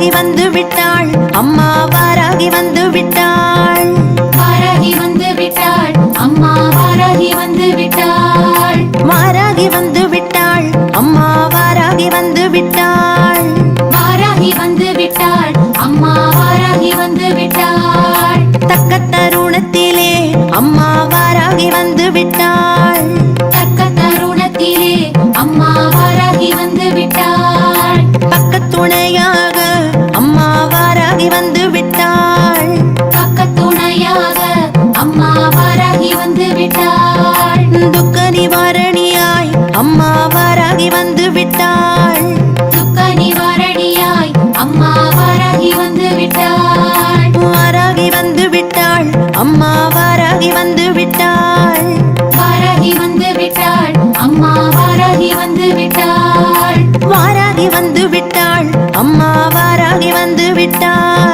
வாராகி வந்து விட்டாள், அம்மா வாராகி வந்து விட்டாள். வாராகி வந்து விட்டாள், அம்மா வாராகி வந்து விட்டாள். வாராகி வந்து விட்டாள், அம்மா வாராகி வந்து விட்டாள். வாராகி வந்து விட்டாள், அம்மா வாராகி வந்து விட்டாள். தக்க தருணத்திலே அம்மா வாராகி வந்து விட்டாள். தக்க தருணத்திலே அம்மா வாராகி வந்து விட்டாள். பக்கத்துணையாக அம்மா வாராகி வந்து விட்டாள். பக்கத்துணையாக அம்மா வாராகி வந்து விட்டாள். துக்க நிவாரணியாய் அம்மா வாராகி வந்து விட்டாள். துக்க நிவாரணியாய் அம்மா வாராகி வந்து விட்டாள். வாராகி வந்து விட்டாள், அம்மா வாராகி வந்து விட்டாள். வாராகி வந்து விட்டாள், அம்மா வாராகி வந்து விட்டாள். வாராகி வந்து விட்டாள், அம்மா வாராகி வந்து விட்டாள்.